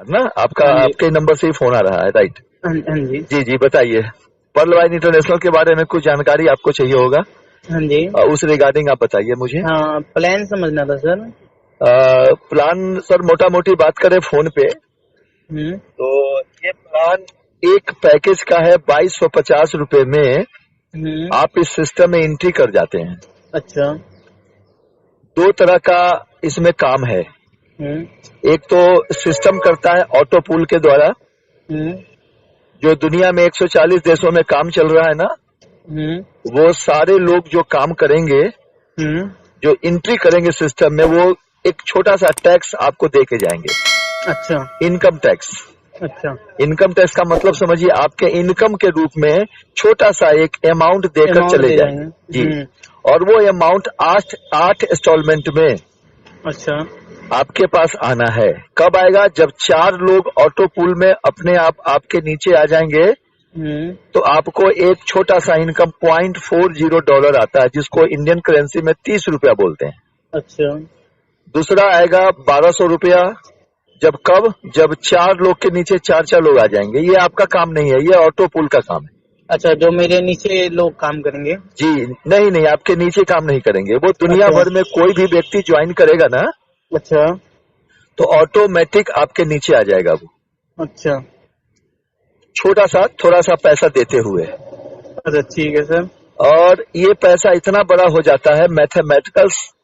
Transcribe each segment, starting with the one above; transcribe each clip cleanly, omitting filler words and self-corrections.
ना आपका, हाँ जी। आपके नंबर से ही फोन आ रहा है, राइट? हाँ हाँ जी। जी जी, बताइए। पर्ल वाइन इंटरनेशनल के बारे में कुछ जानकारी आपको चाहिए होगा, हाँ जी। उस रिगार्डिंग आप बताइए मुझे। हाँ, प्लान समझना था सर। प्लान सर मोटा मोटी बात करें फोन पे, हम्म। तो ये प्लान एक पैकेज का है 2250 रुपए में। हम्म। आप इस सिस्टम में एंट्री कर जाते हैं। अच्छा। दो तरह का इसमें काम है। हम्म। एक तो सिस्टम करता है ऑटो पूल के द्वारा, हम्म। जो दुनिया में 140 देशों में काम चल रहा है ना, हम्म। वो सारे लोग जो काम करेंगे, हम्म। जो एंट्री करेंगे सिस्टम में, वो एक छोटा सा टैक्स आपको दे के जाएंगे। अच्छा। Income tax. अच्छा। इनकम टैक्स का मतलब समझिए, आपके इनकम के रूप में छोटा सा एक अमाउंट देकर अमाउंट चले दे जाएंगे। जाएंगे। जी। और वो अमाउंट आठ आठ इंस्टॉलमेंट में अच्छा। आपके पास आना है। कब आएगा? जब 4 लोग ऑटो पूल में अपने आप आपके नीचे आ जाएंगे, हम्म। तो आपको एक छोटा सा इनकम $0.40 आता है, जिसको इंडियन करेंसी में 30 रुपया बोलते हैं। अच्छा। दूसरा आएगा 1200 रुपया। जब कब? जब 4 लोग के नीचे 4 लोग आ जाएंगे। ये आपका काम नहीं है, ये ऑटो पूल का काम है। अच्छा, जो मेरे नीचे लोग काम करेंगे। जी नहीं नहीं, आपके नीचे काम नहीं करेंगे। वो दुनिया अच्छा। भर में कोई भी व्यक्ति ज्वाइन करेगा ना, अच्छा। तो ऑटोमेटिक आपके नीचे आ जाएगा वो, अच्छा। छोटा सा थोड़ा सा पैसा देते हुए। अच्छा, ठीक है सर। और ये पैसा इतना बड़ा हो जाता है, मैथमेटिकल्स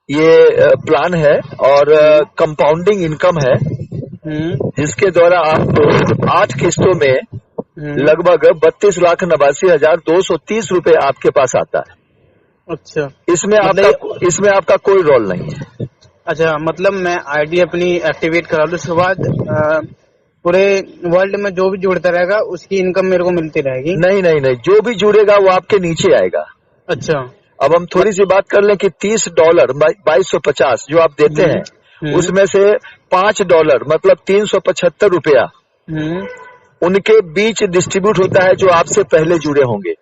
ये प्लान है, और हम्म। कंपाउंडिंग इनकम है, हम्म। जिसके द्वारा आपको 8 किस्तों में हम्म। लगभग 32,89,230 रुपए आपके पास आता है। अच्छा, इसमें मतलब आपका ये। इसमें आपका कोई रोल नहीं है। अच्छा, मतलब मैं आईडी अपनी एक्टिवेट करा लूँ, उसके बाद पूरे वर्ल्ड में जो भी जुड़ता रहेगा उसकी इनकम मेरे को मिलती रहेगी। नहीं नहीं नहीं, जो भी जुड़ेगा वो आपके नीचे आएगा। अच्छा। अब हम थोड़ी मत, सी बात कर लें कि $30 2250 जो आप देते हम्म। हैं, हम्म। उसमें से $5 मतलब 375 रुपया हम्म। उनके बीच डिस्ट्रीब्यूट होता है, जो आपसे पहले जुड़े होंगे,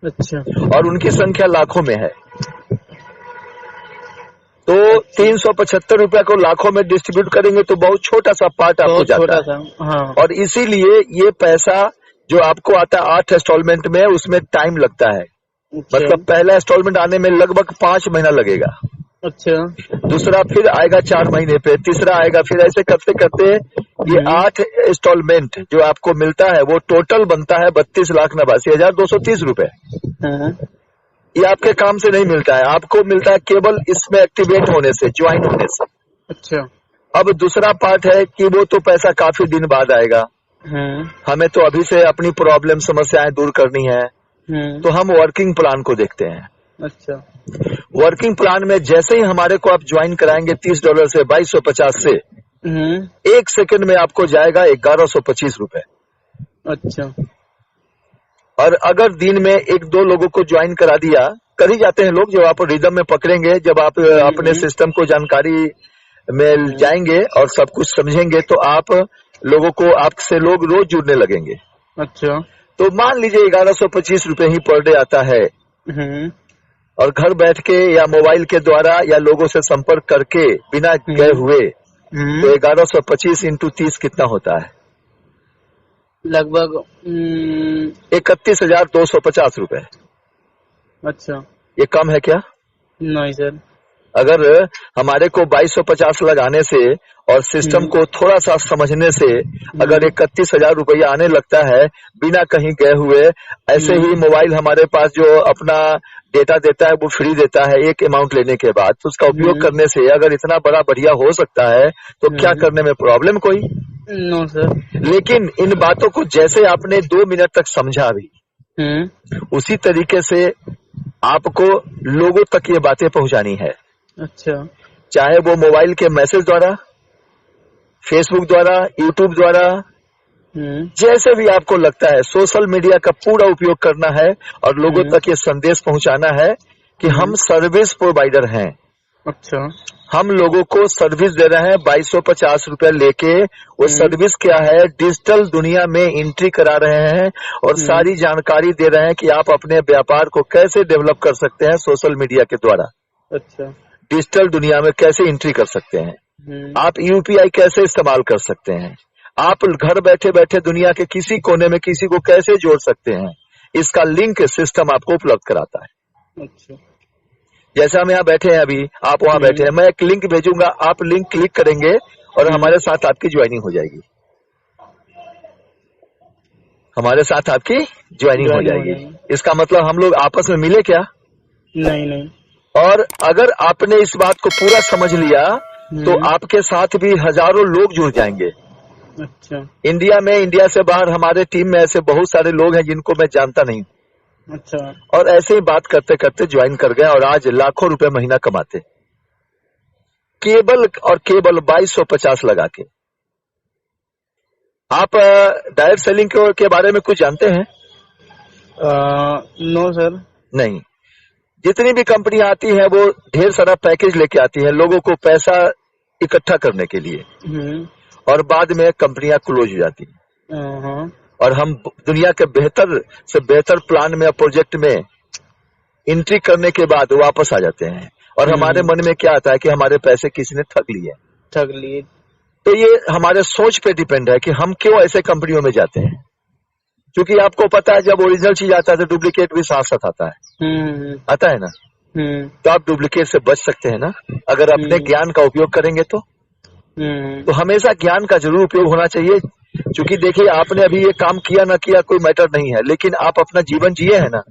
अच्छा। और उनकी संख्या लाखों में है। तो अच्छा, 375 रुपया को लाखों में डिस्ट्रीब्यूट करेंगे तो बहुत छोटा सा पार्ट आपको बहुत जाता छोटा है। सा। हाँ। और इसीलिए ये पैसा जो आपको आता है 8 इंस्टॉलमेंट में, उसमें टाइम लगता है। अच्छा। मतलब पहला इंस्टॉलमेंट आने में लगभग 5 महीना लगेगा, अच्छा। दूसरा फिर आएगा 4 महीने पे, तीसरा आएगा, फिर ऐसे करते करते ये हम्म। 8 इंस्टॉलमेंट जो आपको मिलता है, वो टोटल बनता है 32,89,230 रुपए। हाँ। ये आपके काम से नहीं मिलता है, आपको मिलता है केवल इसमें एक्टिवेट होने से, ज्वाइन होने से। अच्छा। अब दूसरा पार्ट है कि वो तो पैसा काफी दिन बाद आएगा। हाँ। हमें तो अभी से अपनी प्रॉब्लम समस्याएं दूर करनी है, हम्म। तो हम वर्किंग प्लान को देखते हैं। अच्छा। वर्किंग प्लान में जैसे ही हमारे को आप ज्वाइन कराएंगे $30 से 2250 से, हम्म। 1 सेकंड में आपको जाएगा 1125 रुपए। अच्छा। और अगर दिन में 1-2 लोगों को ज्वाइन करा दिया, कर ही जाते हैं लोग, जब आप रिदम में पकड़ेंगे, जब आप अपने हम्म। सिस्टम को जानकारी में हम्म। जाएंगे और सब कुछ समझेंगे, तो आप लोगों को, आपसे लोग रोज जुड़ने लगेंगे। अच्छा। तो मान लीजिए 1125 रुपए ही पर डे आता है, हम्म। और घर बैठ के या मोबाइल के द्वारा या लोगों से संपर्क करके बिना गए हम्म। हुए, हम्म। तो 1125 इंटू 30 कितना होता है? लगभग 31,250 रुपए। अच्छा। ये कम है क्या? नहीं सर। अगर हमारे को 2250 लगाने से और सिस्टम हम्म। को थोड़ा सा समझने से अगर हम्म। 31,000 रुपया आने लगता है बिना कहीं गए हुए, ऐसे ही हम्म। मोबाइल हमारे पास जो अपना डेटा देता है वो फ्री देता है एक अमाउंट लेने के बाद, तो उसका उपयोग हम्म। करने से अगर इतना बड़ा बढ़िया हो सकता है, तो क्या हम्म। करने में प्रॉब्लम कोई? No sir. लेकिन इन बातों को जैसे आपने 2 मिनट तक समझा भी, उसी तरीके से आपको लोगों तक ये बातें पहुंचानी है। अच्छा। चाहे वो मोबाइल के मैसेज द्वारा, फेसबुक द्वारा, यूट्यूब द्वारा, हम्म। जैसे भी आपको लगता है, सोशल मीडिया का पूरा उपयोग करना है और लोगों हम्म। तक ये संदेश पहुंचाना है कि हम हम्म। सर्विस प्रोवाइडर हैं। अच्छा। हम लोगों को सर्विस दे रहे हैं 2250 रुपया लेके। वो हम्म। सर्विस क्या है? डिजिटल दुनिया में एंट्री करा रहे हैं और हम्म। सारी जानकारी दे रहे हैं कि आप अपने व्यापार को कैसे डेवलप कर सकते हैं सोशल मीडिया के द्वारा। अच्छा। डिजिटल दुनिया में कैसे एंट्री कर सकते हैं, हम्म। आप यूपीआई कैसे इस्तेमाल कर सकते हैं, आप घर बैठे बैठे दुनिया के किसी कोने में किसी को कैसे जोड़ सकते हैं, इसका लिंक सिस्टम आपको उपलब्ध कराता है। अच्छा। जैसे हम यहाँ बैठे हैं अभी, आप वहां बैठे हैं, मैं एक लिंक भेजूंगा, आप लिंक क्लिक करेंगे और हमारे साथ आपकी ज्वाइनिंग हो जाएगी, हमारे साथ आपकी ज्वाइनिंग हो जाएगी। इसका मतलब हम लोग आपस में मिले क्या? नहीं। और अगर आपने इस बात को पूरा समझ लिया तो आपके साथ भी हजारों लोग जुड़ जाएंगे। अच्छा। इंडिया में, इंडिया से बाहर हमारे टीम में ऐसे बहुत सारे लोग हैं जिनको मैं जानता नहीं। अच्छा। और ऐसे ही बात करते करते ज्वाइन कर गए और आज लाखों रुपए महीना कमाते, केवल और केवल 2250 लगा के। आप डायरेक्ट सेलिंग के बारे में कुछ जानते हैं? No sir. नहीं। जितनी भी कंपनियां आती है वो ढेर सारा पैकेज लेके आती है लोगों को पैसा इकट्ठा करने के लिए, और बाद में कंपनियां क्लोज हो जाती हैं। और हम दुनिया के बेहतर से बेहतर प्लान में, प्रोजेक्ट में एंट्री करने के बाद वापस आ जाते हैं, और हमारे मन में क्या आता है कि हमारे पैसे किसी ने ठग लिए। तो ये हमारे सोच पे डिपेंड है कि हम क्यों ऐसे कंपनियों में जाते हैं। क्योंकि आपको पता है जब ओरिजिनल चीज आता है तो डुप्लीकेट भी साथ साथ आता है, आता है ना। तो आप डुप्लीकेट से बच सकते हैं ना, अगर अपने ज्ञान का उपयोग करेंगे तो हमेशा ज्ञान का जरूर उपयोग होना चाहिए। क्योंकि देखिए, आपने अभी ये काम किया ना किया कोई मैटर नहीं है, लेकिन आप अपना जीवन जिए है ना।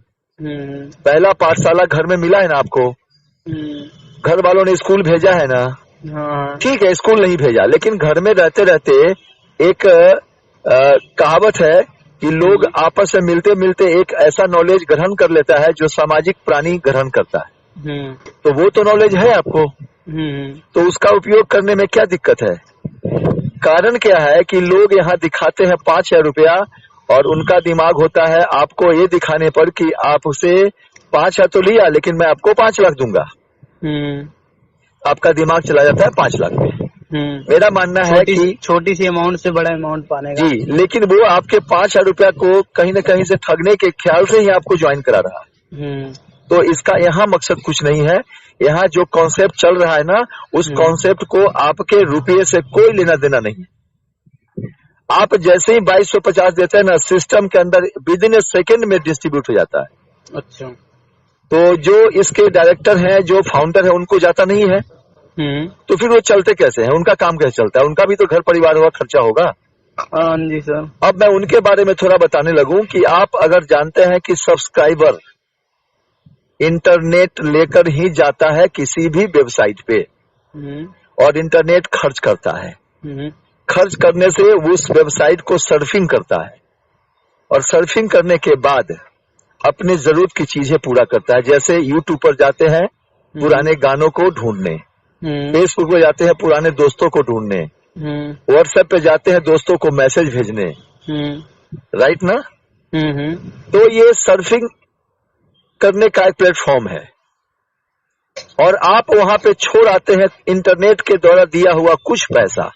पहला पाठशाला घर में मिला है ना आपको, घर वालों ने स्कूल भेजा है ना। ठीक है, स्कूल नहीं भेजा, लेकिन घर में रहते रहते एक कहावत है कि लोग आपस में मिलते मिलते एक ऐसा नॉलेज ग्रहण कर लेता है जो सामाजिक प्राणी ग्रहण करता है। तो वो तो नॉलेज है आपको, तो उसका उपयोग करने में क्या दिक्कत है? कारण क्या है कि लोग यहाँ दिखाते हैं 5,000 रुपया, और उनका दिमाग होता है आपको ये दिखाने पर कि आप उसे 5,000 तो लिया लेकिन मैं आपको 5 लाख दूंगा। आपका दिमाग चला जाता है 5 लाख में। मेरा मानना है कि छोटी सी अमाउंट से बड़ा अमाउंट पाने का। जी, लेकिन वो आपके 5,000 रुपया को कहीं न कहीं से ठगने के ख्याल से ही आपको ज्वाइन करा रहा है। तो इसका यहाँ मकसद कुछ नहीं है। यहाँ जो कॉन्सेप्ट चल रहा है ना, उस कॉन्सेप्ट को आपके रुपये से कोई लेना देना नहीं। आप जैसे ही 2250 देते हैं ना, सिस्टम के अंदर विद इन ए सेकेंड में डिस्ट्रीब्यूट हो जाता है। अच्छा। तो जो इसके डायरेक्टर हैं, जो फाउंडर है, उनको जाता नहीं है, तो फिर वो चलते कैसे हैं? उनका काम कैसे चलता है? उनका भी तो घर परिवार होगा, खर्चा होगा। हाँ जी सर। अब मैं उनके बारे में थोड़ा बताने लगूं कि आप अगर जानते हैं कि सब्सक्राइबर इंटरनेट लेकर ही जाता है किसी भी वेबसाइट पे, और इंटरनेट खर्च करता है। खर्च करने से उस वेबसाइट को सर्फिंग करता है, और सर्फिंग करने के बाद अपनी जरूरत की चीजें पूरा करता है। जैसे यूट्यूब पर जाते हैं पुराने गानों को ढूंढने, फेसबुक पे जाते हैं पुराने दोस्तों को ढूंढने, व्हाट्सएप पे जाते हैं दोस्तों को मैसेज भेजने, राइट ना। तो ये सर्फिंग करने का एक प्लेटफॉर्म है, और आप वहां पे छोड़ आते हैं इंटरनेट के द्वारा दिया हुआ कुछ पैसा,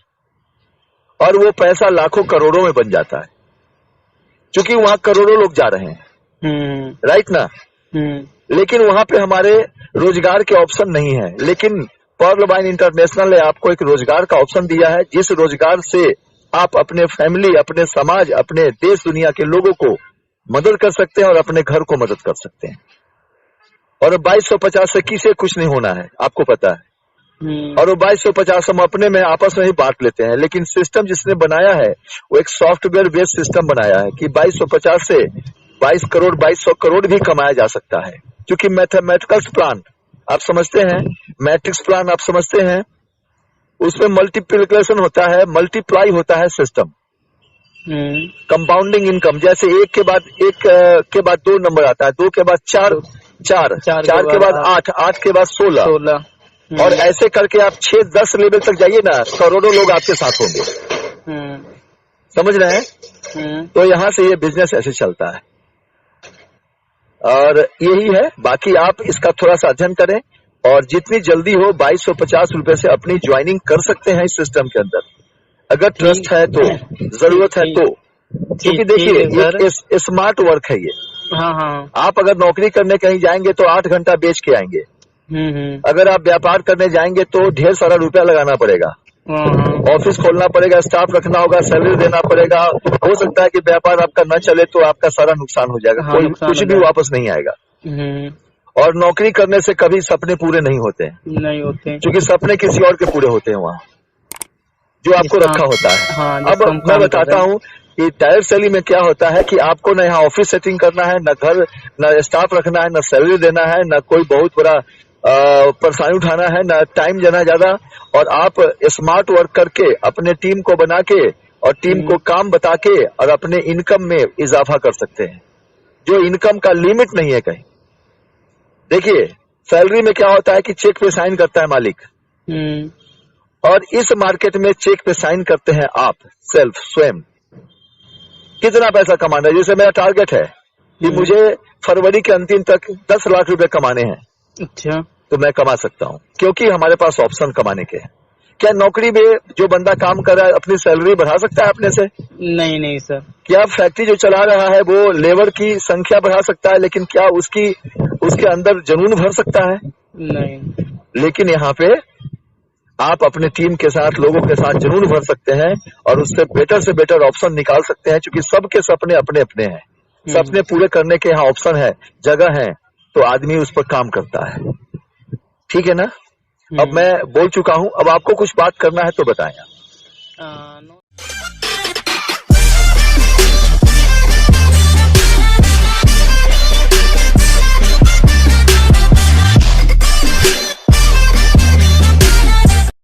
और वो पैसा लाखों करोड़ों में बन जाता है, क्योंकि वहां करोड़ों लोग जा रहे हैं, राइट ना। लेकिन वहां पे हमारे रोजगार के ऑप्शन नहीं है, लेकिन पर्ल वाइन इंटरनेशनल ने आपको एक रोजगार का ऑप्शन दिया है, जिस रोजगार से आप अपने फैमिली, अपने समाज, अपने देश दुनिया के लोगों को मदद कर सकते हैं और अपने घर को मदद कर सकते हैं। और 2250 से किसे कुछ नहीं होना है, आपको पता है। और वो 2250 हम अपने में आपस में ही बांट लेते हैं, लेकिन सिस्टम जिसने बनाया है वो एक सॉफ्टवेयर बेस्ड सिस्टम बनाया है कि 2250 से 22 करोड़ 2200 करोड़ भी कमाया जा सकता है। क्योंकि मैथमेटिकल प्लान आप समझते हैं, मैट्रिक्स प्लान आप समझते हैं, उसमें मल्टीप्लिकेशन होता है, मल्टीप्लाई होता है सिस्टम, कंपाउंडिंग इनकम। जैसे एक के बाद 2 नंबर आता है, 2 के बाद 4 के बाद 8, 8 के बाद 16, और ऐसे करके आप 6-10 लेवल तक जाइए ना, करोड़ों लोग आपके साथ होंगे। समझ रहे हैं? तो यहाँ से ये बिजनेस ऐसे चलता है, और यही है। बाकी आप इसका थोड़ा सा अध्ययन करें, और जितनी जल्दी हो 2250 रुपए से अपनी ज्वाइनिंग कर सकते हैं इस सिस्टम के अंदर, अगर ट्रस्ट है तो, जरूरत है तो। क्योंकि देखिए, ये स्मार्ट वर्क है ये। हाँ। आप अगर नौकरी करने कहीं जाएंगे तो 8 घंटा बेच के आएंगे। अगर आप व्यापार करने जाएंगे तो ढेर सारा रुपया लगाना पड़ेगा। ऑफिस खोलना पड़ेगा, स्टाफ रखना होगा, सैलरी देना पड़ेगा। हो सकता है कि व्यापार आपका न चले तो आपका सारा नुकसान हो जाएगा। कोई कुछ भी वापस नहीं आएगा। और नौकरी करने से कभी सपने पूरे नहीं होते, क्योंकि सपने किसी और के पूरे होते हैं वहाँ, जो आपको रखा होता है। अब मैं बताता हूँ कि डायरेक्ट सेलिंग में क्या होता है कि आपको न यहाँ ऑफिस सेटिंग करना है, न घर, न स्टाफ रखना है, न सैलरी देना है, न कोई बहुत बड़ा परेशानी उठाना है, न टाइम देना ज्यादा। और आप स्मार्ट वर्क करके अपने टीम को बना के और टीम को काम बता के और अपने इनकम में इजाफा कर सकते हैं, जो इनकम का लिमिट नहीं है कहीं। देखिए, सैलरी में क्या होता है कि चेक पे साइन करता है मालिक, और इस मार्केट में चेक पे साइन करते हैं आप स्वयं। कितना पैसा कमाना है? जैसे मेरा टारगेट है कि मुझे फरवरी के अंतिम तक 10 लाख रुपए कमाने हैं। अच्छा, तो मैं कमा सकता हूँ, क्योंकि हमारे पास ऑप्शन कमाने के हैं। क्या नौकरी में जो बंदा काम कर रहा है अपनी सैलरी बढ़ा सकता है अपने से? नहीं सर। क्या फैक्ट्री जो चला रहा है वो लेबर की संख्या बढ़ा सकता है, लेकिन क्या उसके अंदर जुनून भर सकता है? नहीं। लेकिन यहाँ पे आप अपने टीम के साथ, लोगों के साथ जुनून भर सकते हैं और उससे बेटर से बेटर ऑप्शन निकाल सकते हैं, क्योंकि सबके सपने अपने अपने हैं। सपने पूरे करने के यहाँ ऑप्शन है, जगह है, तो आदमी उस पर काम करता है। ठीक है ना? अब मैं बोल चुका हूँ, अब आपको कुछ बात करना है तो बताएं।